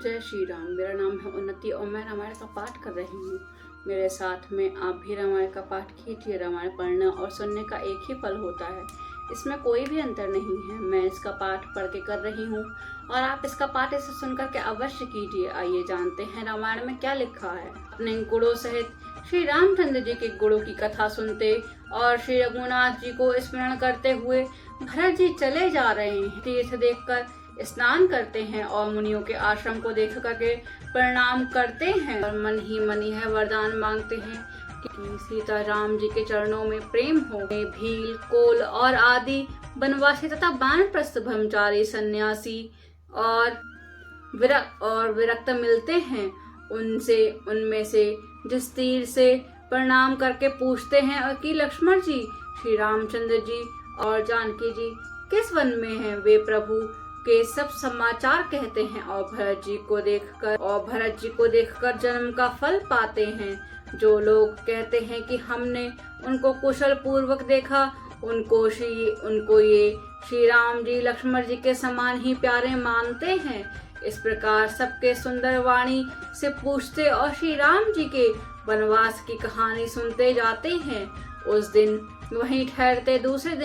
जय श्री राम। मेरा नाम है उन्नति और मैं रामायण का पाठ कर रही हूँ। मेरे साथ में आप भी रामायण का पाठ कीजिए। रामायण पढ़ना और सुनने का एक ही फल होता है, इसमें कोई भी अंतर नहीं है। मैं इसका पाठ पढ़ के कर रही हूँ और आप इसका पाठ इसे सुन करके अवश्य कीजिए। आइए जानते हैं रामायण में क्या लिखा है। अपने गुणों सहित श्री रामचंद्र जी के गुणों की कथा सुनते और श्री रघुनाथ जी को स्मरण करते हुए भरत जी चले जा रहे हैं। तीर्थ देखकर स्नान करते हैं और मुनियों के आश्रम को देख करके प्रणाम करते हैं और मन ही मन यह वरदान मांगते हैं कि सीता राम जी के चरणों में प्रेम हो। भील, कोल और आदि वनवासी तथा वानप्रस्थ ब्रह्मचारी सन्यासी और विरक्त मिलते हैं। उनमें से जिस तीर से प्रणाम करके पूछते हैं कि लक्ष्मण जी, श्री रामचंद्र जी और जानकी जी किस वन में हैं। वे प्रभु के सब समाचार कहते हैं और भरत जी को देखकर जन्म का फल पाते हैं। जो लोग कहते हैं कि हमने उनको कुशल पूर्वक देखा, उनको ये श्री राम जी लक्ष्मण जी के समान ही प्यारे मानते हैं। इस प्रकार सबके सुंदर वाणी से पूछते और श्री राम जी के वनवास की कहानी सुनते जाते हैं। उस दिन वहीं ठहरते। दूसरे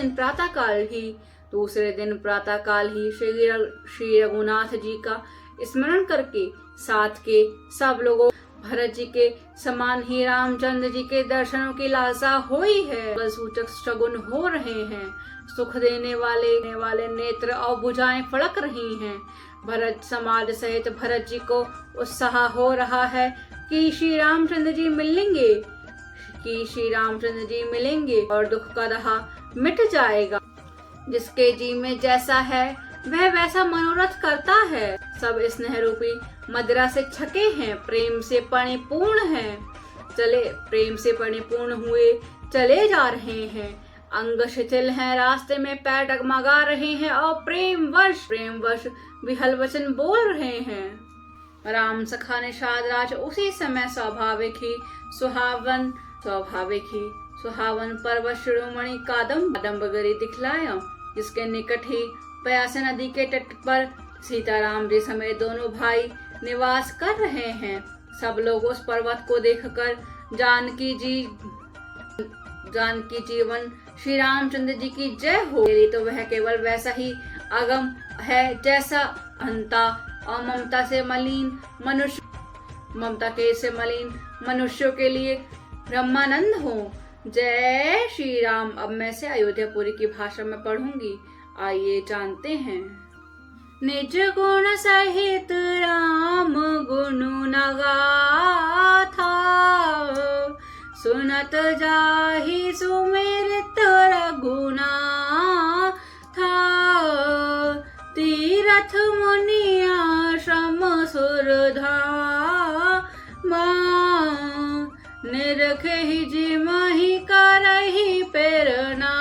दिन प्रातःकाल ही श्री रघुनाथ जी का स्मरण करके साथ के सब लोगों भरत जी के समान ही रामचंद्र जी के दर्शनों की लालसा हुई है। सूचक शगुन हो रहे हैं। सुख देने वाले नेत्र और भुजाएं फड़क रही हैं। भरत समाज सहित भरत जी को उत्साह हो रहा है कि श्री रामचंद्र जी मिलेंगे और दुख का दाह मिट जाएगा। जिसके जी में जैसा है वह वैसा मनोरथ करता है। सब स्नेह रूपी मदिरा से छके हैं, प्रेम से परिपूर्ण हुए चले जा रहे हैं। अंग शिथिल हैं, रास्ते में पैर डगमगा रहे हैं और प्रेमवश विहल वचन बोल रहे हैं। राम सखा निषाद राज उसी समय स्वाभाविक ही सुहावन पर्वत शिरोमणि कादम्बगरी दिखलाया, जिसके निकट ही प्यास नदी के तट पर सीताराम जी समेत दोनों भाई निवास कर रहे हैं। सब लोग उस पर्वत को देखकर जानकी जीवन श्री रामचंद्र जी की जय हो। तो वह केवल वैसा ही अगम है जैसा अहंता और ममता से मलिन मनुष्यों के लिए ब्रह्मानंद हो। जय श्री राम। अब मैं से अयोध्यापुरी की भाषा में पढ़ूंगी। आइए जानते हैं। निज गुण सहित राम गुण नगाथा, सुनत जाहि सुमिरत रघुनाथा। तीरथ मुनि आश्रम सुरधामा, निरखहि जिमहि करहि प्रेरणा।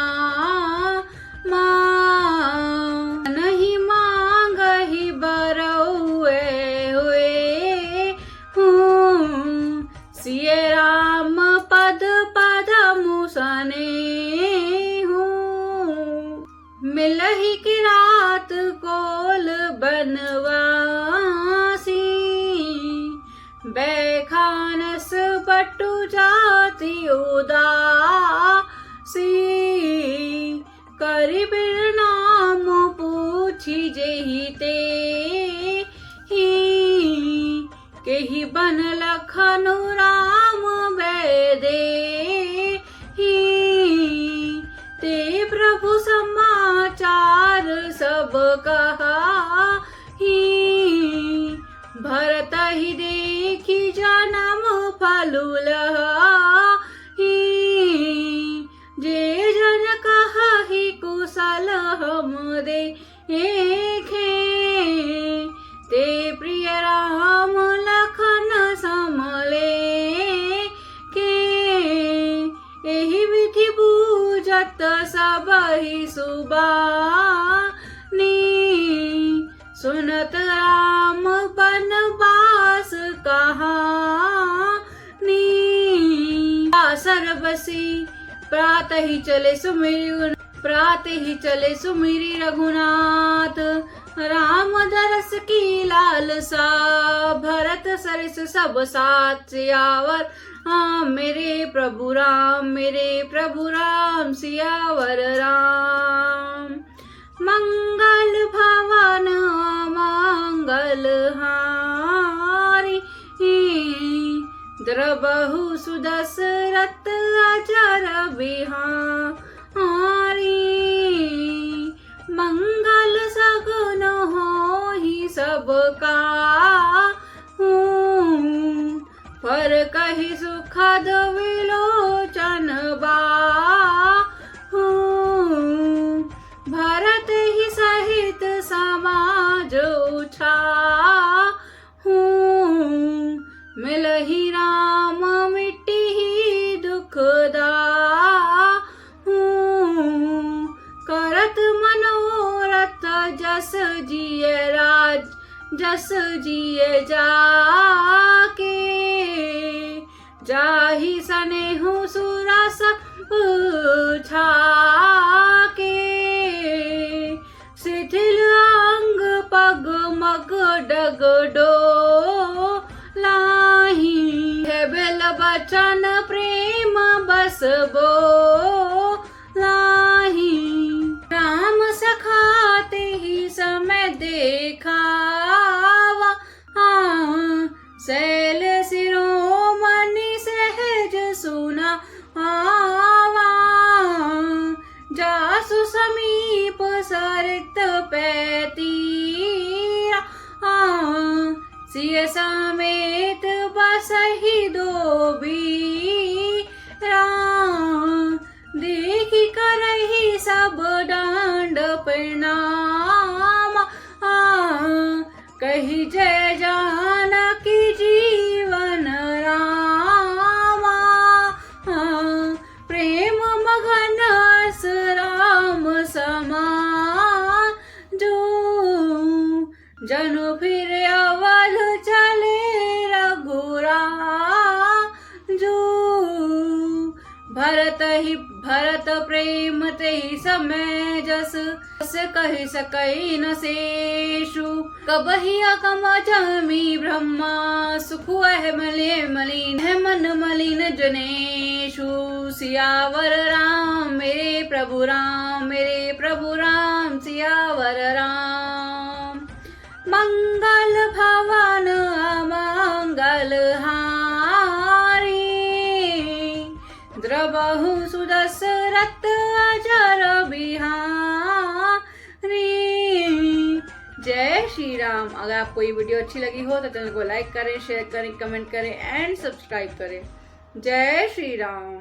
नहीं मांगहि बरउए हुए हूँ, सिय राम पद मुसने हूँ। मिलहि की रात कोल बनवासी, बैखानस बटु जाति उदासी। करि बिर नाम पूछी जेहि ते ही, केहि बन लखनु राम बेदे ही। ते प्रभु समाचार सब कहा ही, भरत ही देखी जन्म फलु लही। जे जन कहि कुशल हम देखे, ते प्रिय राम लखन समले के। एहि विधि बूझत सबहि सुबानी, सुनत राम बनवास कहानी। सरबसी प्रात ही चले सुमिरी रघुनाथ, राम दरस की लालसा। सरिस सब साथ सियावर मेरे प्रभु राम सियावर राम। मंगल भवन मंगल हारी द्रबहु सुदशरथ अजर बिहारी। मंगल सगुन होहि सबका पर कहि सुखद विलोचन बाहु। भरत ही सहित समाज उछाहु मिलहि राम मिट्टी दुख दाहु। करत मनोरथ जस जिय राज जस जिय जाके जाहि सनेहु सुरस छाके। शिथिल अंग पग मग डग डोलाहि है बेल बचन प्रेम बस बोलाहि। राम सखाते ही समय देखावा शैल शिरोमणि सहज सुना आवा। जासु समीप सरित पैतीरा सिय समेत बसहि दोबीरा। देखि करहि सब दंड प्रणाम कहि जय जानकी जीवन रामा। प्रेम मगन अस राम समान जो जनु फिर अवध चले रघुराजो। भरत प्रेम तेहि समय जस कहि सकई न शेषु। कबहि अकम जमी ब्रह्मा सुख मलिन है मन मलिन जनेषु। सियावर राम मेरे प्रभु राम सियावर राम। मंगल भवन अमंगल हारी द्रबहु सुदशरथ अजर बिहारी। जय श्री राम। अगर आपको ये वीडियो अच्छी लगी हो तो चैनल को लाइक करें, शेयर करें, कमेंट करें एंड सब्सक्राइब करें। जय श्री राम।